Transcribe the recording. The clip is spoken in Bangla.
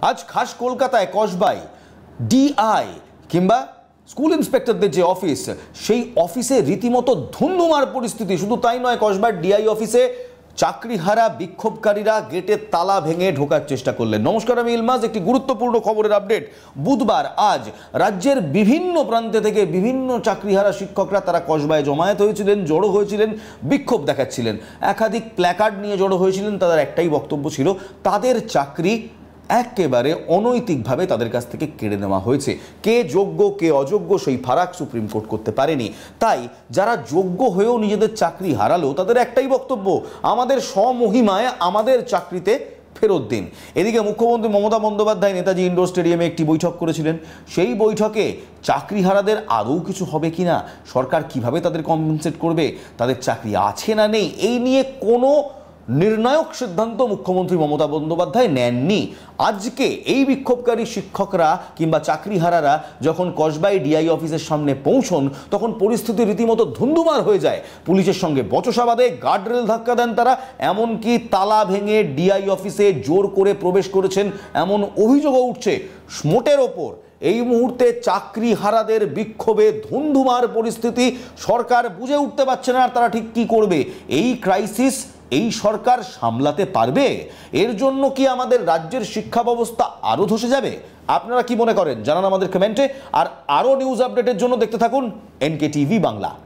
আজ খাস কলকাতায় কসবায় ডিআই কিংবা স্কুল ইন্সপেক্টরদের যে অফিস, সেই অফিসে রীতিমতো ধুন্ধুমার পরিস্থিতি। শুধু তাই নয়, কসবার ডিআই অফিসে চাকরিহারা বিক্ষোভকারীরা গেটের তালা ভেঙে ঢোকার চেষ্টা করলেন। নমস্কার, আমি ইলমাজ। একটি গুরুত্বপূর্ণ খবরের আপডেট। বুধবার আজ রাজ্যের বিভিন্ন প্রান্তে থেকে বিভিন্ন চাকরিহারা শিক্ষকরা তারা কসবায় জমায়েত হয়েছিলেন, জড়ো হয়েছিলেন, বিক্ষোভ দেখাচ্ছিলেন। একাধিক প্ল্যাকার্ড নিয়ে জড়ো হয়েছিলেন। তাদের একটাই বক্তব্য ছিল, তাদের চাকরি একেবারে অনৈতিকভাবে তাদের কাছ থেকে কেড়ে নেওয়া হয়েছে। কে যোগ্য কে অযোগ্য সেই ফারাক সুপ্রিম কোর্ট করতে পারেনি। তাই যারা যোগ্য হয়েও নিজেদের চাকরি হারালো, তাদের একটাই বক্তব্য, আমাদের স্বমহিমায় আমাদের চাকরিতে ফেরত দিন। এদিকে মুখ্যমন্ত্রী মমতা বন্দ্যোপাধ্যায় নেতাজি ইন্ডোর স্টেডিয়ামে একটি বৈঠক করেছিলেন। সেই বৈঠকে চাকরিহারাদের আদৌ কিছু হবে কিনা, সরকার কিভাবে তাদের কম্পেনসেট করবে, তাদের চাকরি আছে না নেই, এই নিয়ে কোনো নির্ণায়ক সিদ্ধান্ত মুখ্যমন্ত্রী মমতা বন্দ্যোপাধ্যায় নেননি। আজকে এই বিক্ষোভকারী শিক্ষকরা কিংবা চাকরিহারারা যখন কসবাই ডিআই অফিসের সামনে পৌঁছন, তখন পরিস্থিতি রীতিমতো ধুন্ধুমার হয়ে যায়। পুলিশের সঙ্গে বচসা বাঁধে, গার্ডরেল ধাক্কা দেন তারা, এমনকি তালা ভেঙে ডিআই অফিসে জোর করে প্রবেশ করেছেন এমন অভিযোগও উঠছে। মোটের ওপর এই মুহূর্তে চাকরিহারাদের বিক্ষোভে ধুন্ধুমার পরিস্থিতি। সরকার বুঝে উঠতে পারছে না আর তারা ঠিক কী করবে। এই ক্রাইসিস এই সরকার সামলাতে পারবে? এর জন্য কি আমাদের রাজ্যের শিক্ষা ব্যবস্থা আরও ধসে যাবে? আপনারা কি মনে করেন জানান আমাদের কমেন্টে। আর আরও নিউজ আপডেটের জন্য দেখতে থাকুন NK TV বাংলা।